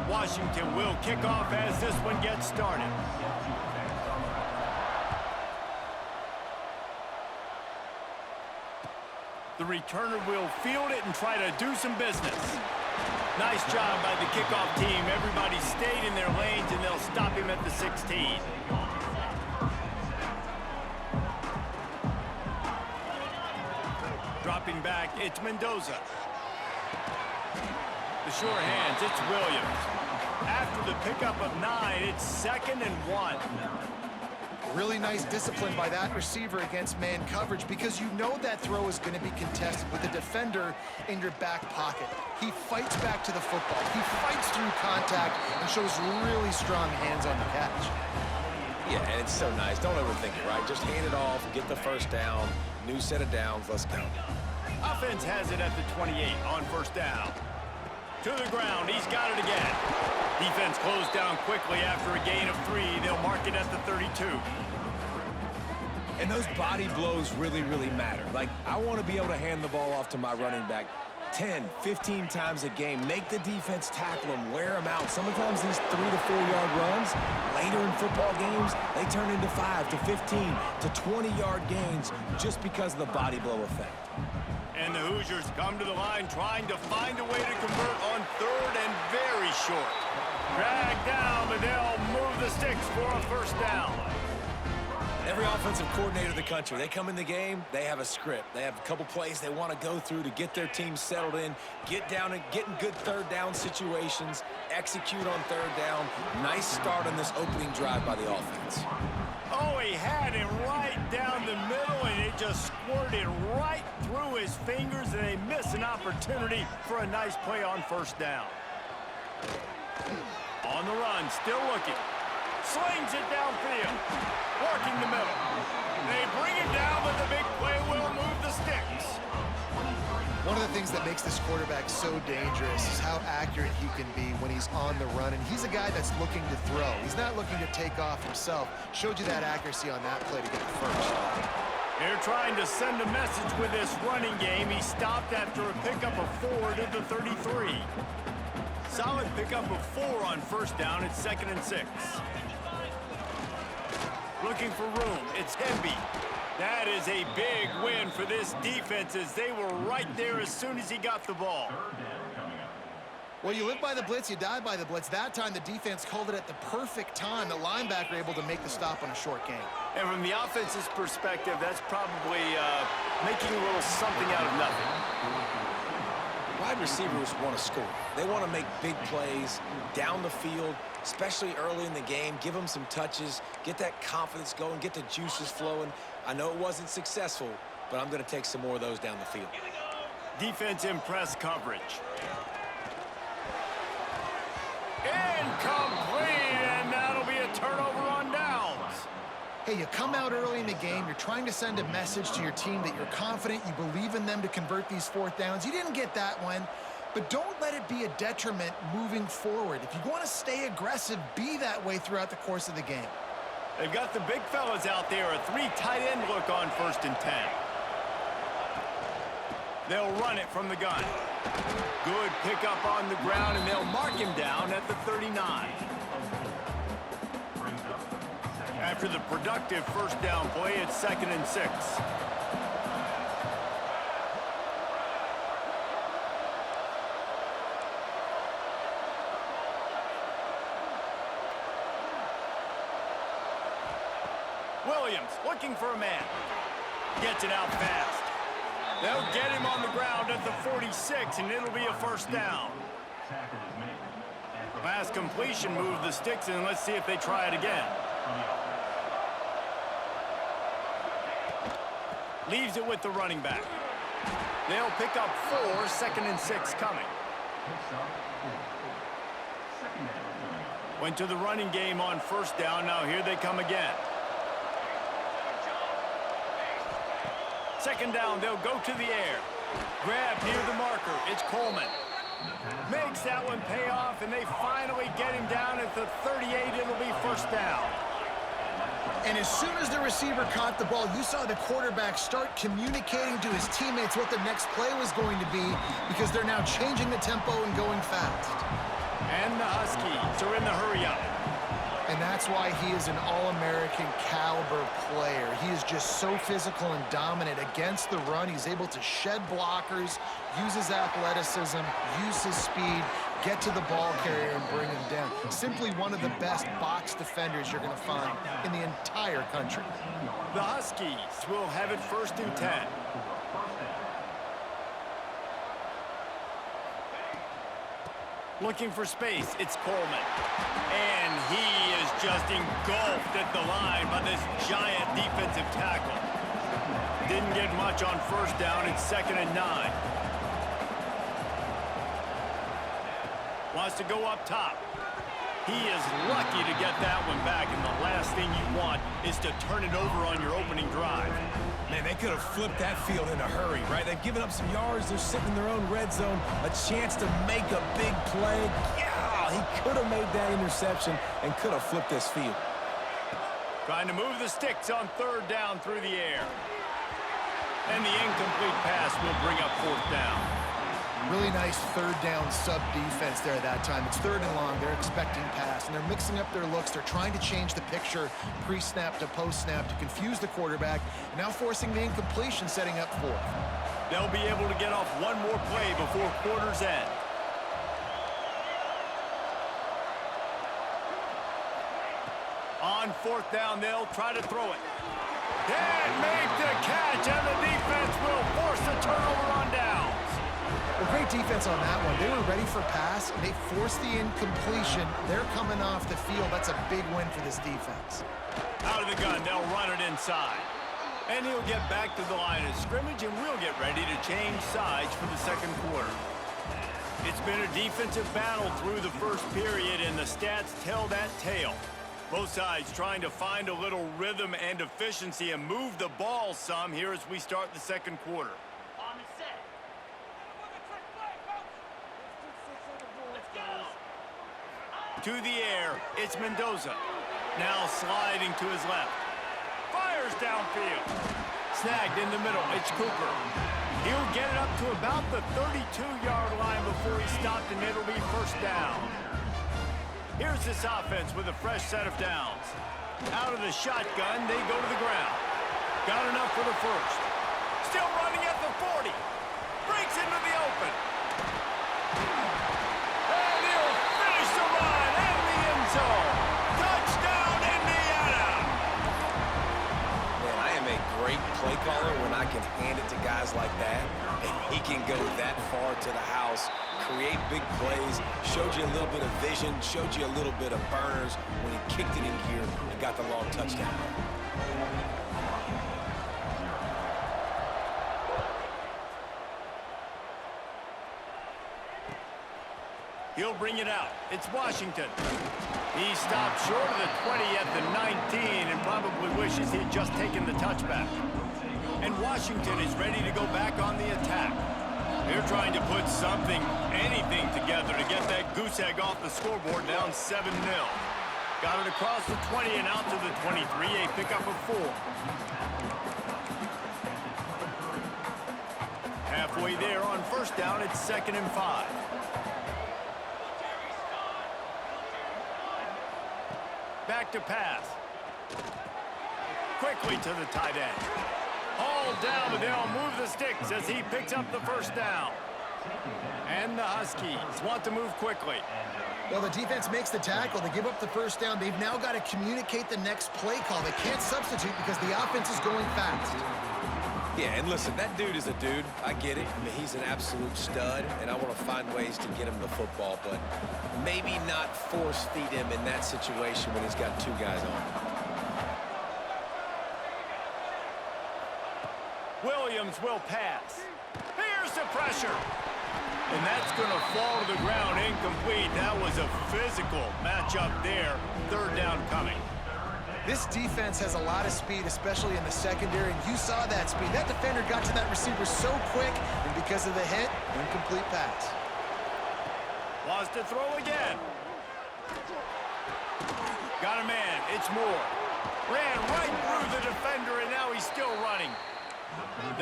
Washington will kick off as this one gets started. The returner will field it and try to do some business. Nice job by the kickoff team. Everybody stayed in their lanes, and they'll stop him at the 16. Dropping back, it's Mendoza. The sure hands, it's Williams. After the pickup of 9, it's 2nd and 1. Really nice discipline by that receiver against man coverage, because you know that throw is going to be contested with a defender in your back pocket. He fights back to the football. He fights through contact and shows really strong hands on the catch. Yeah, and it's so nice. Don't overthink it, right? Just hand it off, get the first down, new set of downs, let's go. Offense has it at the 28 on 1st down. To the ground, he's got it again. Defense closed down quickly after a gain of 3. They'll mark it at the 32. And those body blows really, really matter. Like, I want to be able to hand the ball off to my running back 10, 15 times a game. Make the defense tackle him, wear him out. Sometimes these 3 to 4 yard runs, later in football games, they turn into 5 to 15 to 20 yard gains just because of the body blow effect. And the Hoosiers come to the line trying to find a way to convert on 3rd and very short. Drag down, but they'll move the sticks for a 1st down. Every offensive coordinator in the country, they come in the game, they have a script. They have a couple plays they want to go through to get their team settled in, get down and get in good 3rd down situations, execute on 3rd down. Nice start on this opening drive by the offense. Oh, he had it right down the middle, and it just squirted right through his fingers, and they miss an opportunity for a nice play on 1st down. On the run, still looking. Slings it downfield. Working the middle. They bring it down, but the big play will move the sticks. One of the things that makes this quarterback so dangerous is how accurate he can be when he's on the run. And he's a guy that's looking to throw. He's not looking to take off himself. Showed you that accuracy on that play to get the 1st. They're trying to send a message with this running game. He stopped after a pickup of 4 to the 33. Solid pickup of 4 on 1st down. It's 2nd and 6. Looking for room. It's Hemby. That is a big win for this defense, as they were right there as soon as he got the ball. Well, you live by the blitz, you die by the blitz. That time, the defense called it at the perfect time. The linebacker able to make the stop on a short gain. And from the offense's perspective, that's probably making a little something out of nothing. Wide receivers want to score. They want to make big plays down the field, especially early in the game. Give them some touches, get that confidence going, get the juices flowing. I know it wasn't successful, but I'm going to take some more of those down the field. Defense in press coverage. Incomplete, and that'll be a turnover on downs. Hey, you come out early in the game, you're trying to send a message to your team that you're confident, you believe in them to convert these 4th downs. You didn't get that one, but don't let it be a detriment moving forward. If you want to stay aggressive, be that way throughout the course of the game. They've got the big fellas out there, a 3 tight end look on 1st and 10. They'll run it from the gun. Good pickup on the ground, and they'll mark him down at the 39. After the productive 1st down play, it's 2nd and 6. Williams looking for a man. Gets it out fast. They'll get him on the ground at the 46, and it'll be a 1st down. Pass completion moved the sticks, and let's see if they try it again. Leaves it with the running back. They'll pick up 4, 2nd and 6 coming. Went to the running game on 1st down. Now here they come again. 2nd down, they'll go to the air. Grab near the marker. It's Coleman. Makes that one pay off, and they finally get him down at the 38. It'll be 1st down. And as soon as the receiver caught the ball, you saw the quarterback start communicating to his teammates what the next play was going to be, because they're now changing the tempo and going fast. And the Huskies defense are in the hurry-up. And that's why he is an All-American caliber player. He is just so physical and dominant against the run. He's able to shed blockers, use his athleticism, use his speed, get to the ball carrier and bring him down. Simply one of the best box defenders you're going to find in the entire country. The Huskies will have it 1st and 10. Looking for space, it's Coleman. And he is just engulfed at the line by this giant defensive tackle. Didn't get much on 1st down. It's 2nd and 9. Wants to go up top. He is lucky to get that one back, and the last thing you want is to turn it over on your opening drive. Man, they could have flipped that field in a hurry, right? They've given up some yards. They're sitting in their own red zone. A chance to make a big play. Yeah, he could have made that interception and could have flipped this field. Trying to move the sticks on 3rd down through the air. And the incomplete pass will bring up 4th down. Really nice 3rd down sub defense there at that time. It's 3rd and long. They're expecting pass, and they're mixing up their looks. They're trying to change the picture pre-snap to post-snap to confuse the quarterback, and now forcing the incompletion, setting up 4th. They'll be able to get off one more play before quarter's end. On 4th down, they'll try to throw it. And make the catch, and the defense will force a turnover on downs. Well, great defense on that one. They were ready for pass, and they forced the incompletion. They're coming off the field. That's a big win for this defense. Out of the gun, they'll run it inside. And he'll get back to the line of scrimmage, and we'll get ready to change sides for the 2nd quarter. It's been a defensive battle through the 1st period, and the stats tell that tale. Both sides trying to find a little rhythm and efficiency and move the ball some here as we start the 2nd quarter. To the air, it's Mendoza. Now sliding to his left. Fires downfield. Snagged in the middle, it's Cooper. He'll get it up to about the 32-yard line before he stopped, and it'll be 1st down. Here's this offense with a fresh set of downs. Out of the shotgun, they go to the ground. Got enough for the 1st. Still running at the 40. Breaks into the open. And he'll finish the run in the end zone. Touchdown, Indiana! Man, I am a great play caller when I can hand it to guys like that, and he can go that far to the house, create big plays, showed you a little bit of vision, showed you a little bit of burners when he kicked it in gear and got the long touchdown. He'll bring it out. It's Washington. He stopped short of the 20 at the 19 and probably wishes he had just taken the touchback. And Washington is ready to go back on the attack. They're trying to put something, anything together to get that goose egg off the scoreboard, down 7-0. Got it across the 20 and out to the 23, a pickup of 4. Halfway there on 1st down, it's 2nd and 5. Back to pass. Quickly to the tight end. Hauled down, but they'll move the sticks as he picks up the 1st down. And the Huskies want to move quickly. Well, the defense makes the tackle. They give up the 1st down. They've now got to communicate the next play call. They can't substitute because the offense is going fast. Yeah, and listen, that dude is a dude. I get it. I mean, he's an absolute stud, and I want to find ways to get him the football, but maybe not force feed him in that situation when he's got 2 guys on him. Williams will pass. Here's the pressure. And that's going to fall to the ground incomplete. That was a physical matchup there. 3rd down coming. This defense has a lot of speed, especially in the secondary, and you saw that speed. That defender got to that receiver so quick, and because of the hit, incomplete pass. Wants to throw again. Got a man. It's Moore. Ran right through the defender, and now he's still running.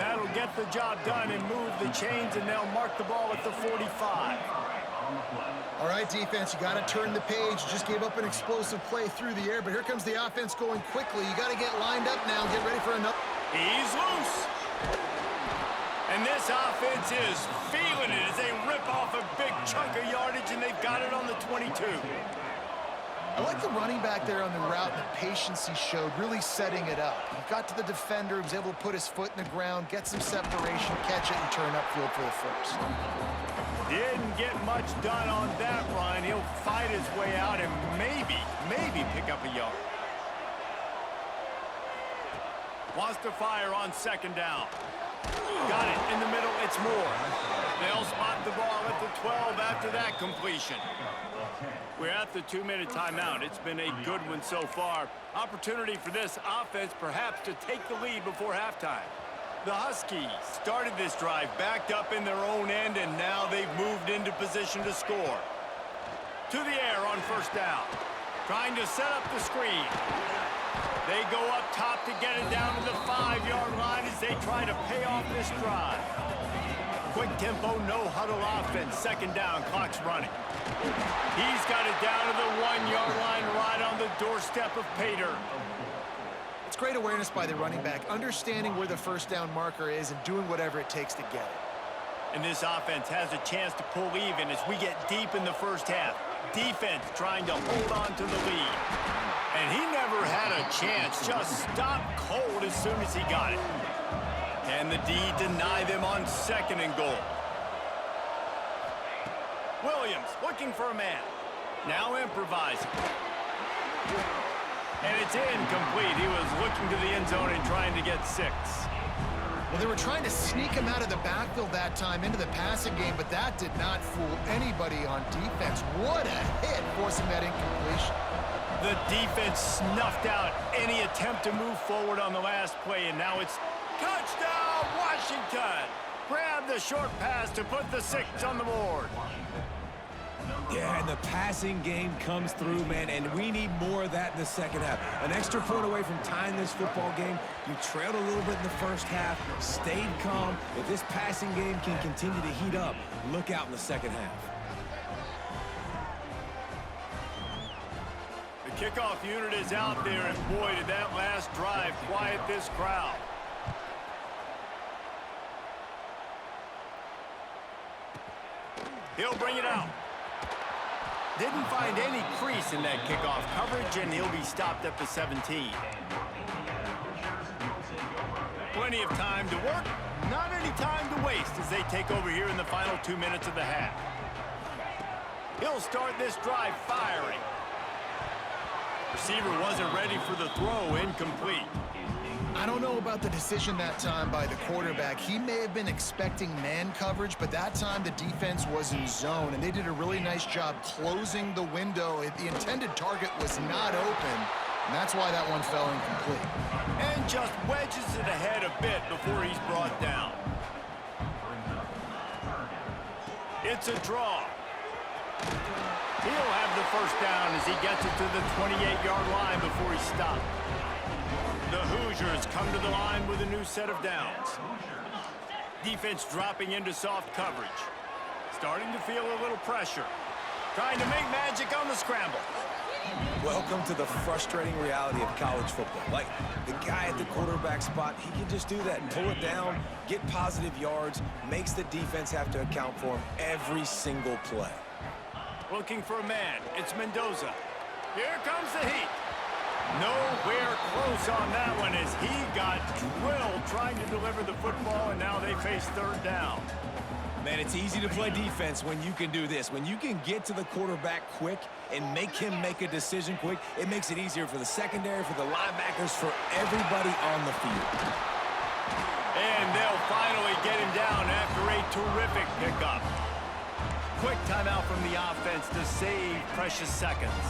That'll get the job done and move the chains, and they'll mark the ball at the 45. All right, defense, you got to turn the page. You just gave up an explosive play through the air, but here comes the offense going quickly. You got to get lined up now and get ready for another. He's loose. And this offense is feeling it as they rip off a big chunk of yardage, and they've got it on the 22. I like the running back there on the route and the patience he showed, really setting it up. He got to the defender, was able to put his foot in the ground, get some separation, catch it, and turn upfield for the first. Didn't get much done on that run. He'll fight his way out and maybe pick up a yard. Wants to fire on second down. Got it in the middle. It's Moore. They'll spot the ball at the 12 after that completion. We're at the 2-minute timeout. It's been a good one so far. Opportunity for this offense perhaps to take the lead before halftime. The Huskies started this drive backed up in their own end, and now they've moved into position to score. To the air on first down. Trying to set up the screen. They go up top to get it down to the 5-yard line as they try to pay off this drive. Quick tempo, no huddle offense. Second down, clock's running. He's got it down to the 1-yard line right on the doorstep of Pater. It's great awareness by the running back, understanding where the first down marker is and doing whatever it takes to get it. And this offense has a chance to pull even as we get deep in the first half. Defense trying to hold on to the lead. And he never had a chance, just stopped cold as soon as he got it. Can the D deny them on second and goal? Williams looking for a man. Now improvising. And it's incomplete. He was looking to the end zone and trying to get 6. Well, they were trying to sneak him out of the backfield that time into the passing game, but that did not fool anybody on defense. What a hit, forcing that incompletion. The defense snuffed out any attempt to move forward on the last play, and now it's touchdown, Washington! Grab the short pass to put the 6 on the board. Yeah, and the passing game comes through, man, and we need more of that in the second half. An extra point away from tying this football game. You trailed a little bit in the first half, stayed calm. If this passing game can continue to heat up, look out in the second half. The kickoff unit is out there, and boy, did that last drive quiet this crowd. He'll bring it out. Didn't find any crease in that kickoff coverage, and he'll be stopped at the 17. Plenty of time to work, not any time to waste as they take over here in the final 2 minutes of the half. He'll start this drive firing. Receiver wasn't ready for the throw, incomplete. I don't know about the decision that time by the quarterback. He may have been expecting man coverage, but that time the defense was in zone, and they did a really nice job closing the window. The intended target was not open, and that's why that one fell incomplete. And just wedges it ahead a bit before he's brought down. It's a draw. He'll have the first down as he gets it to the 28-yard line before he's stopped. The Hoosiers come to the line with a new set of downs. Defense dropping into soft coverage. Starting to feel a little pressure. Trying to make magic on the scramble. Welcome to the frustrating reality of college football. Like, the guy at the quarterback spot, he can just do that and pull it down, get positive yards, makes the defense have to account for him every single play. Looking for a man. It's Mendoza. Here comes the heat. Nowhere close on that one as he got drilled trying to deliver the football, and now they face third down. Man, it's easy to play defense when you can do this. When you can get to the quarterback quick and make him make a decision quick, it makes it easier for the secondary, for the linebackers, for everybody on the field. And they'll finally get him down after a terrific pickup. Quick timeout from the offense to save precious seconds.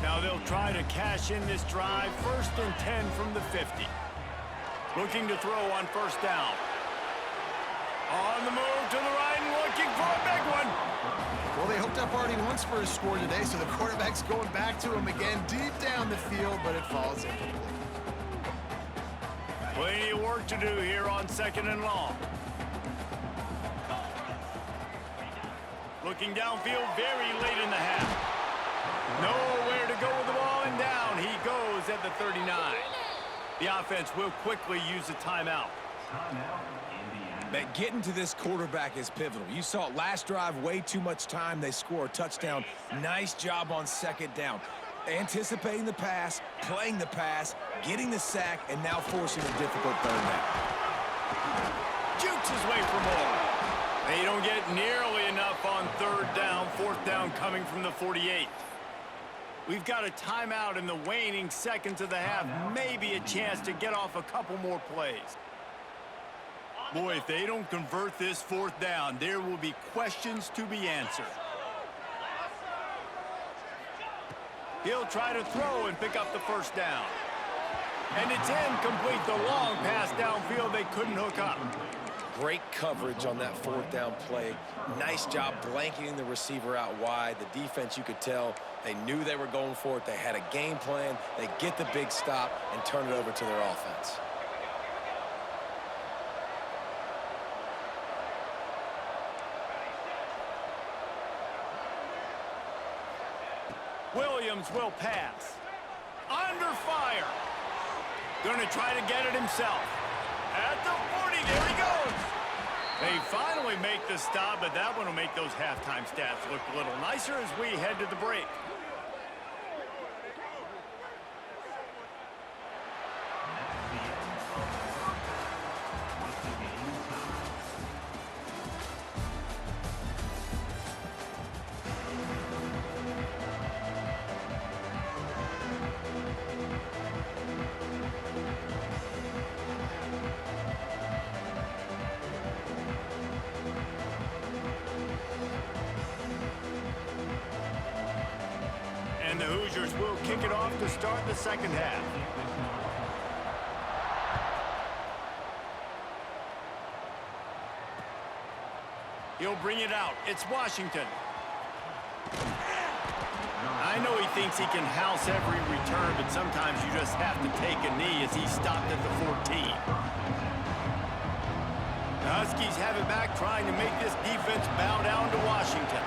Now they'll try to cash in this drive. 1st and 10 from the 50. Looking to throw on first down. On the move to the right and looking for a big one. Well, they hooked up already once for a score today, so the quarterback's going back to him again deep down the field, but it falls incomplete. Plenty of work to do here on 2nd and long. Looking looking downfield very late in the half. Nowhere to go with the ball, and down he goes at the 39. The offense will quickly use a timeout. Man, getting to this quarterback is pivotal. You saw it last drive, way too much time. They score a touchdown. Nice job on second down. Anticipating the pass, playing the pass, getting the sack, and now forcing a difficult third down. Jukes his way for more. They don't get nearly enough on third down. Fourth down coming from the 48. We've got a timeout in the waning seconds of the half. Maybe a chance to get off a couple more plays. Boy, if they don't convert this fourth down, there will be questions to be answered. He'll try to throw and pick up the first down. And it's incomplete. The long pass downfield they couldn't hook up. Great coverage on that fourth down play. Nice job blanketing the receiver out wide. The defense, you could tell, they knew they were going for it. They had a game plan. They get the big stop and turn it over to their offense. Williams will pass. Under fire. Gonna try to get it himself. At the 40, there he goes. They finally make the stop, but that one will make those halftime stats look a little nicer as we head to the break. And the Hoosiers will kick it off to start the second half. He'll bring it out. It's Washington. I know he thinks he can house every return, but sometimes you just have to take a knee as he stopped at the 14. The Huskies have it back, trying to make this defense bow down to Washington.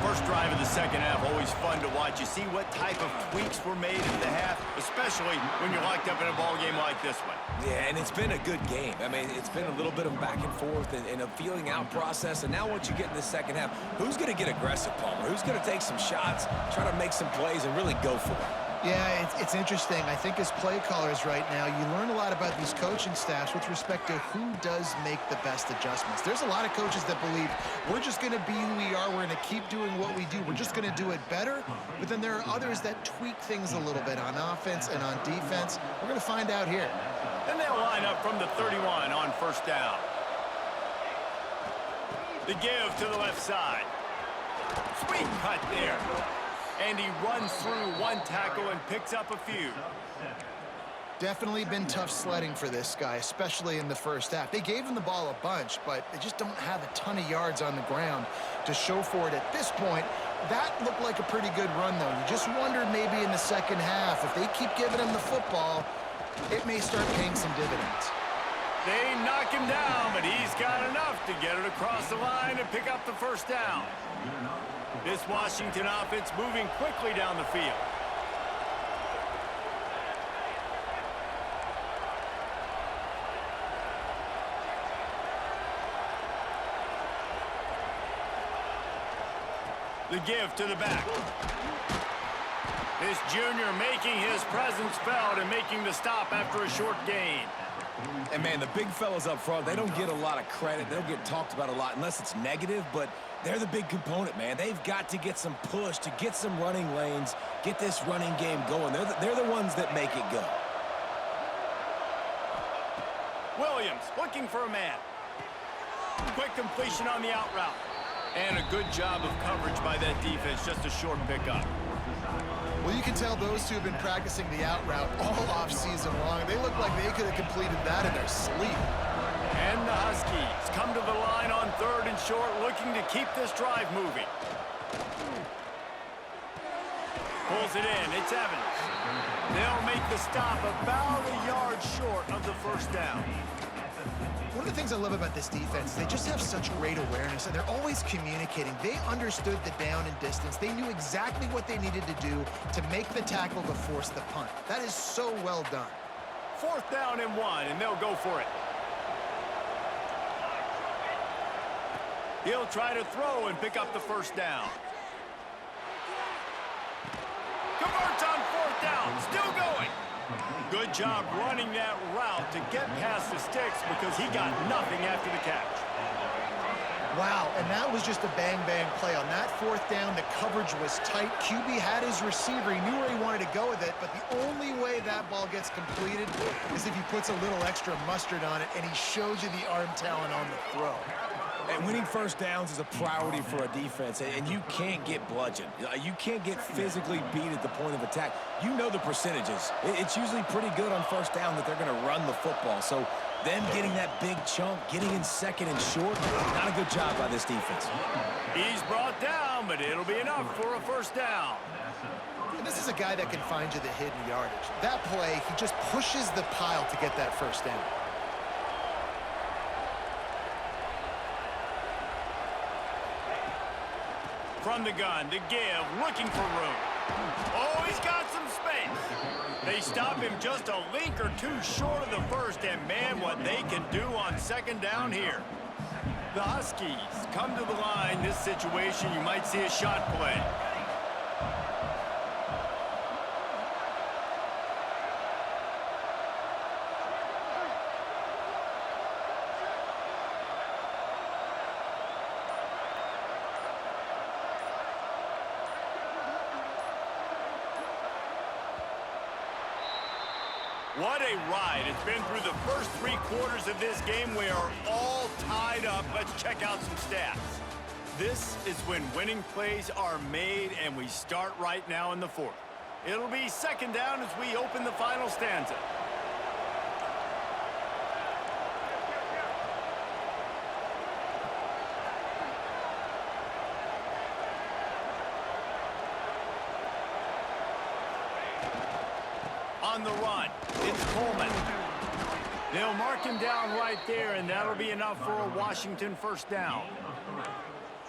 First drive of the second half, always fun to watch. You see what type of tweaks were made in the half, especially when you're locked up in a ball game like this one. Yeah, and it's been a good game. I mean, it's been a little bit of back and forth and a feeling out process. And now once you get in the second half, who's going to get aggressive, Palmer? Who's going to take some shots, try to make some plays, and really go for it? Yeah, it's interesting. I think as play callers right now, you learn a lot about these coaching staffs with respect to who does make the best adjustments. There's a lot of coaches that believe we're just going to be who we are. We're going to keep doing what we do. We're just going to do it better. But then there are others that tweak things a little bit on offense and on defense. We're going to find out here. And they'll line up from the 31 on first down. The give to the left side. Sweet cut there. And he runs through one tackle and picks up a few. Definitely been tough sledding for this guy, especially in the first half. They gave him the ball a bunch, but they just don't have a ton of yards on the ground to show for it at this point. That looked like a pretty good run, though. You just wondered maybe in the second half, if they keep giving him the football, it may start paying some dividends. They knock him down, but he's got enough to get it across the line and pick up the first down. This Washington offense moving quickly down the field. The give to the back. This junior making his presence felt and making the stop after a short gain. And, man, the big fellas up front, they don't get a lot of credit. They don't get talked about a lot unless it's negative, but they're the big component, man. They've got to get some push, to get some running lanes, get this running game going. They're the ones that make it go. Williams looking for a man. Quick completion on the out route. And a good job of coverage by that defense, just a short pickup. Well, you can tell those two have been practicing the out route all off-season long. They look like they could have completed that in their sleep. And the Huskies come to the line on third and short, looking to keep this drive moving. Pulls it in. It's Evans. They'll make the stop about a yard short of the first down. One of the things I love about this defense is they just have such great awareness, and they're always communicating. They understood the down and distance. They knew exactly what they needed to do to make the tackle to force the punt. That is so well done. 4th down and 1, and they'll go for it. He'll try to throw and pick up the 1st down. Converts on 4th down, still going. Good job running that route to get past the sticks because he got nothing after the catch. Wow, and that was just a bang-bang play. On that 4th down, the coverage was tight. QB had his receiver. He knew where he wanted to go with it, but the only way that ball gets completed is if he puts a little extra mustard on it, and he shows you the arm talent on the throw. And winning 1st downs is a priority for a defense, and you can't get bludgeoned. You can't get physically beat at the point of attack. You know the percentages. It's usually pretty good on 1st down that they're going to run the football. So them getting that big chunk, getting in 2nd and short, not a good job by this defense. He's brought down, but it'll be enough for a 1st down. And this is a guy that can find you the hidden yardage. That play, he just pushes the pile to get that 1st down. From the gun to give, looking for room. Oh, he's got some space. They stop him just a link or two short of the 1st, and man, what they can do on 2nd down here. The Huskies come to the line. This situation, you might see a shot play. What a ride. It's been through the first 3 quarters of this game. We are all tied up. Let's check out some stats. This is when winning plays are made, and we start right now in the 4th. It'll be 2nd down as we open the final stanza. On the run, it's Coleman. They'll mark him down right there, and that'll be enough for a Washington 1st down.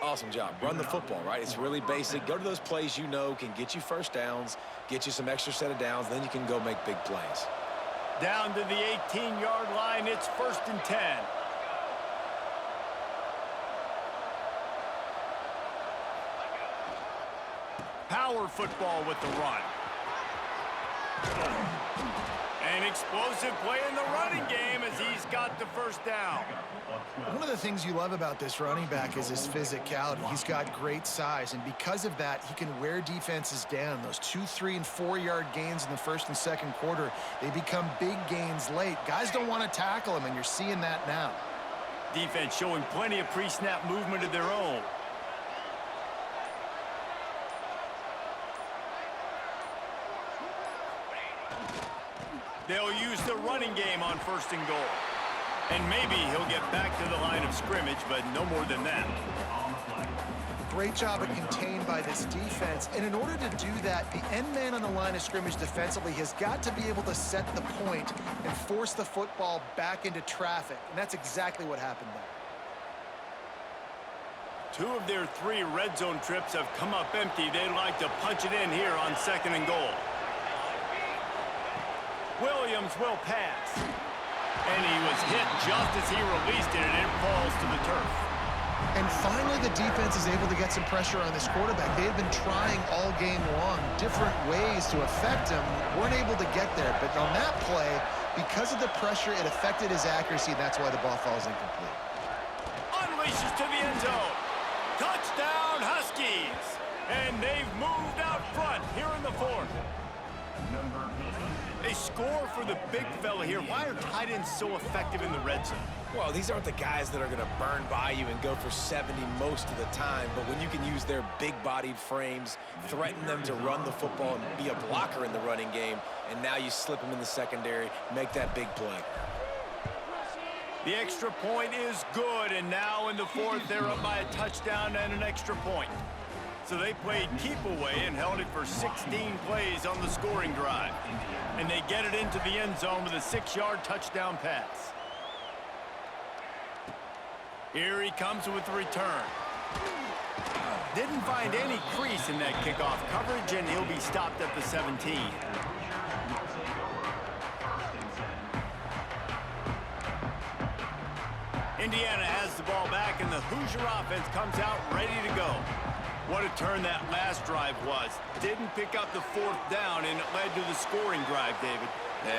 Awesome job. Run the football, right? It's really basic. Go to those plays you know can get you 1st downs, get you some extra set of downs, then you can go make big plays. Down to the 18-yard line, it's 1st and 10. Power football with the run. An explosive play in the running game as he's got the 1st down. One of the things you love about this running back is his physicality. He's got great size, and because of that, he can wear defenses down. Those 2, 3, and 4-yard gains in the 1st and 2nd quarter, they become big gains late. Guys don't want to tackle him, and you're seeing that now. Defense showing plenty of pre-snap movement of their own. They'll use the running game on 1st and goal. And maybe he'll get back to the line of scrimmage, but no more than that. Great job of contained by this defense. And in order to do that, the end man on the line of scrimmage defensively has got to be able to set the point and force the football back into traffic. And that's exactly what happened there. 2 of their 3 red zone trips have come up empty. They'd like to punch it in here on 2nd and goal. Williams will pass. And he was hit just as he released it, and it falls to the turf. And finally, the defense is able to get some pressure on this quarterback. They had been trying all game long different ways to affect him. Weren't able to get there. But on that play, because of the pressure, it affected his accuracy, and that's why the ball falls incomplete. Unleashes to the end zone. Touchdown, Huskies. And they've moved out front here in the 4th. They score for the big fella here. Why are tight ends so effective in the red zone? Well, these aren't the guys that are going to burn by you and go for 70 most of the time, but when you can use their big-bodied frames, threaten them to run the football and be a blocker in the running game, and now you slip them in the secondary, make that big play. The extra point is good, and now in the 4th, they're up by a touchdown and an extra point. So they played keep away and held it for 16 plays on the scoring drive. And they get it into the end zone with a 6-yard touchdown pass. Here he comes with the return. Didn't find any crease in that kickoff coverage, and he'll be stopped at the 17. Indiana has the ball back, and the Hoosier offense comes out ready to go. What a turn that last drive was. Didn't pick up the 4th down, and it led to the scoring drive, David.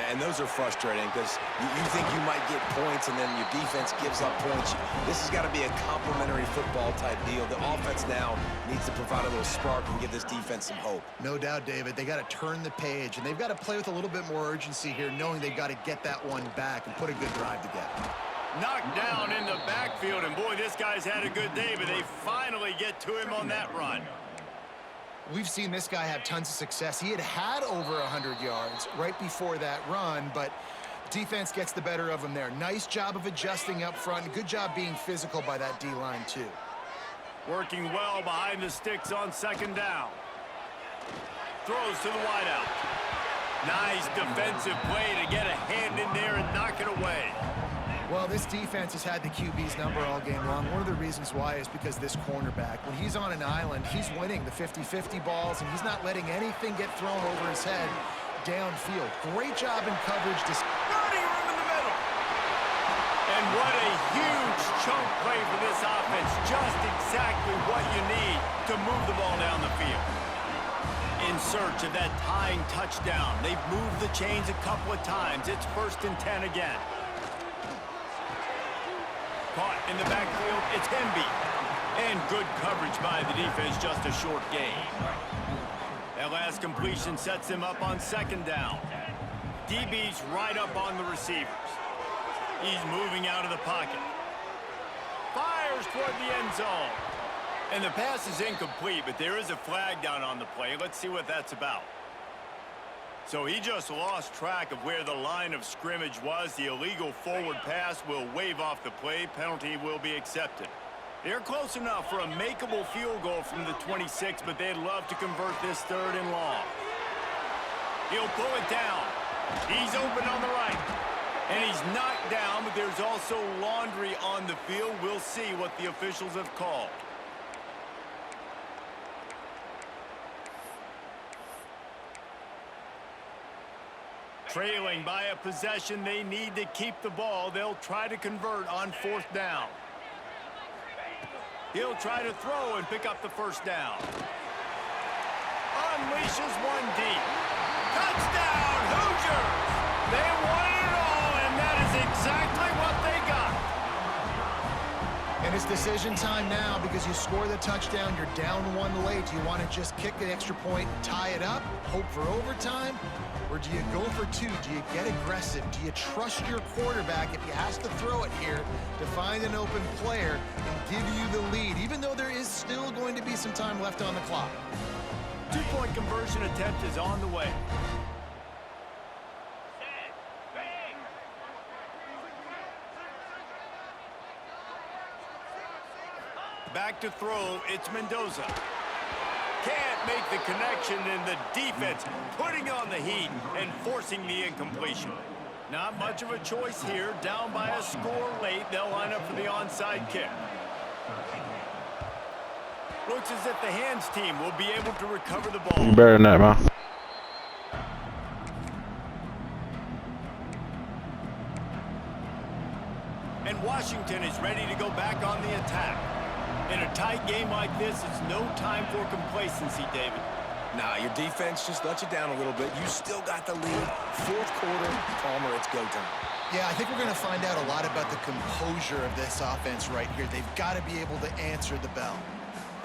And those are frustrating because you think you might get points and then your defense gives up points. This has got to be a complementary football type deal. The offense now needs to provide a little spark and give this defense some hope. No doubt, David. They got to turn the page, and they've got to play with a little bit more urgency here, knowing they've got to get that one back and put a good drive together. Knocked down in the backfield, and boy, this guy's had a good day, but they finally get to him on that run. We've seen this guy have tons of success. He had over 100 yards right before that run, but defense gets the better of him there. Nice job of adjusting up front. Good job being physical by that D-line, too. Working well behind the sticks on 2nd down. Throws to the wideout. Nice defensive play to get a hand in there and knock it away. Well, this defense has had the QB's number all game long. One of the reasons why is because this cornerback, when he's on an island, he's winning the 50-50 balls, and he's not letting anything get thrown over his head downfield. Great job in coverage. Running room in the middle. And what a huge chunk play for this offense. Just exactly what you need to move the ball down the field. In search of that tying touchdown. They've moved the chains a couple of times. It's 1st and 10 again. Caught in the backfield, it's Hemby. And good coverage by the defense, just a short gain. That last completion sets him up on 2nd down. DB's right up on the receivers. He's moving out of the pocket. Fires toward the end zone. And the pass is incomplete, but there is a flag down on the play. Let's see what that's about. So he just lost track of where the line of scrimmage was. The illegal forward pass will wave off the play. Penalty will be accepted. They're close enough for a makeable field goal from the 26, but they'd love to convert this 3rd and long. He'll pull it down. He's open on the right. And he's knocked down, but there's also laundry on the field. We'll see what the officials have called. Trailing by a possession, they need to keep the ball. They'll try to convert on 4th down. He'll try to throw and pick up the 1st down. Unleashes one deep. Touchdown, Hoosiers! They won it all, and that is exactly what they got. And it's decision time now because you score the touchdown, you're down 1 late. Do you want to just kick an extra point, tie it up, hope for overtime? Or do you go for 2? Do you get aggressive? Do you trust your quarterback if he has to throw it here to find an open player and give you the lead, even though there is still going to be some time left on the clock? 2-point conversion attempt is on the way. Back to throw, it's Mendoza. Can't make the connection, and the defense putting on the heat and forcing the incompletion. Not much of a choice here. Down by a score late. They'll line up for the onside kick. Looks as if the hands team will be able to recover the ball. Better than that, man. And Washington is ready to go back on the attack. In a tight game like this, it's no time for complacency, David. Nah, your defense just let you down a little bit. You still got the lead. 4th quarter, Palmer, it's go time. Yeah, I think we're going to find out a lot about the composure of this offense right here. They've got to be able to answer the bell.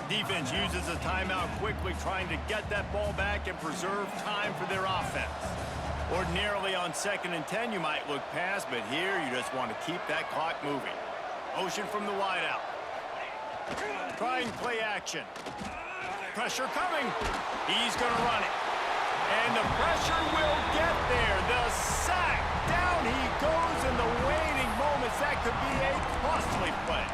Defense uses a timeout quickly, trying to get that ball back and preserve time for their offense. Ordinarily on 2nd and 10, you might look past, but here you just want to keep that clock moving. Motion from the wideout. Trying play action. Pressure coming. He's going to run it. And the pressure will get there. The sack. Down he goes in the waning moments. That could be a costly play.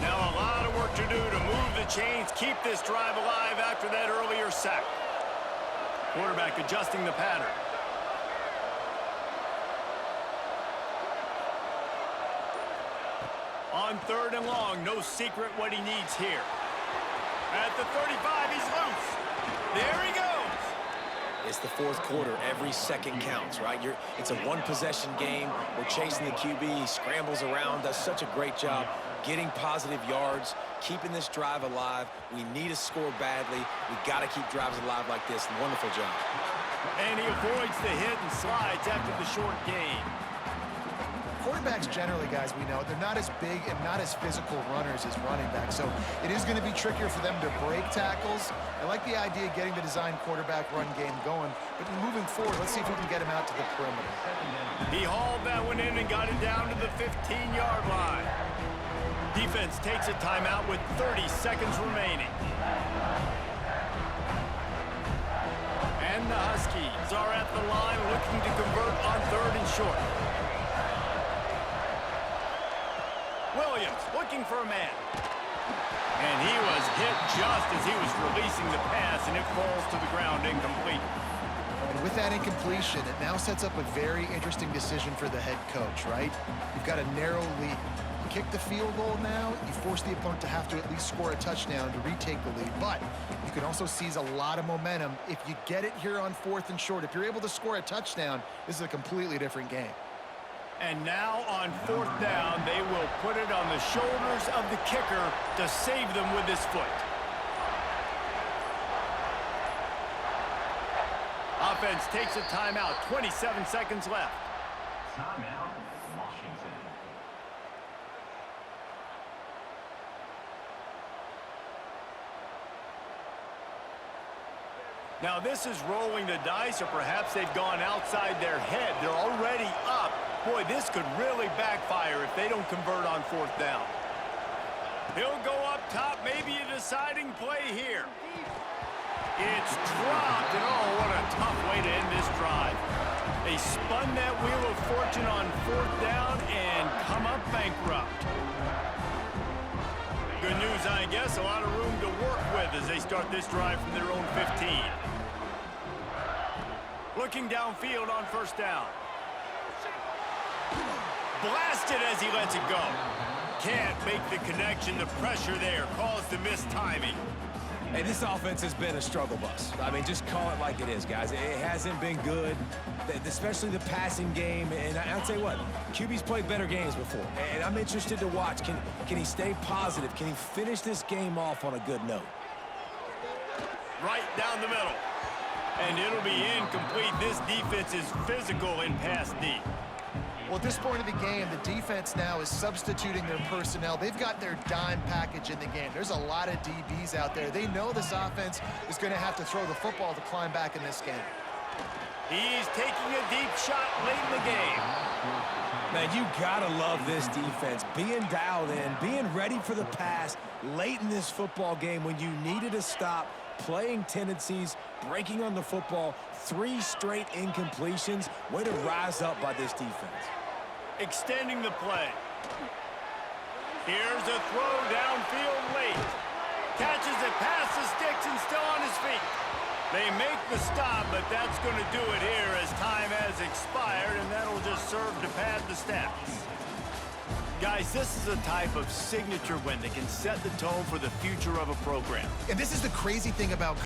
Now a lot of work to do to move the chains, keep this drive alive after that earlier sack. Quarterback adjusting the pattern. On 3rd and long, no secret what he needs here. At the 35, he's loose. There he goes. It's the 4th quarter. Every second counts, right? It's a one-possession game. We're chasing the QB. He scrambles around, does such a great job getting positive yards, keeping this drive alive. We need to score badly. We got to keep drives alive like this. Wonderful job. And he avoids the hit and slides after the short gain. Quarterbacks generally, guys, we know, they're not as big and not as physical runners as running backs, so it is going to be trickier for them to break tackles. I like the idea of getting the design quarterback run game going, but moving forward, let's see if we can get him out to the perimeter. He hauled that one in and got it down to the 15-yard line. Defense takes a timeout with 30 seconds remaining. And the Huskies are at the line looking to convert on 3rd and short. Williams looking for a man. And he was hit just as he was releasing the pass, and it falls to the ground incomplete. And with that incompletion, it now sets up a very interesting decision for the head coach, right? You've got a narrow lead. You kick the field goal now, you force the opponent to have to at least score a touchdown to retake the lead. But you can also seize a lot of momentum if you get it here on 4th and short. If you're able to score a touchdown, this is a completely different game. And now on 4th down, they will put it on the shoulders of the kicker to save them with his foot. Offense takes a timeout, 27 seconds left. Timeout, Washington. Now this is rolling the dice, or perhaps they've gone outside their head. They're already up. Boy, this could really backfire if they don't convert on 4th down. He'll go up top, maybe a deciding play here. It's dropped, and oh, what a tough way to end this drive. They spun that wheel of fortune on 4th down and come up bankrupt. Good news, I guess, a lot of room to work with as they start this drive from their own 15. Looking downfield on 1st down. Blasted as he lets it go. Can't make the connection. The pressure there caused the missed timing. Hey, this offense has been a struggle bus. I mean, just call it like it is, guys. It hasn't been good, especially the passing game. And I'll tell you what, QB's played better games before. And I'm interested to watch. Can he stay positive? Can he finish this game off on a good note? Right down the middle. And it'll be incomplete. This defense is physical in pass deep. Well, at this point of the game, the defense now is substituting their personnel. They've got their dime package in the game. There's a lot of DBs out there. They know this offense is going to have to throw the football to climb back in this game. He's taking a deep shot late in the game. Man, you gotta love this defense. Being dialed in, being ready for the pass late in this football game when you needed a stop, playing tendencies, breaking on the football, 3 straight incompletions. Way to rise up by this defense. Extending the play. Here's a throw downfield late. Catches it past the sticks and still on his feet. They make the stop, but that's going to do it here as time has expired, and that'll just serve to pad the stats. Guys, this is a type of signature win that can set the tone for the future of a program. And this is the crazy thing about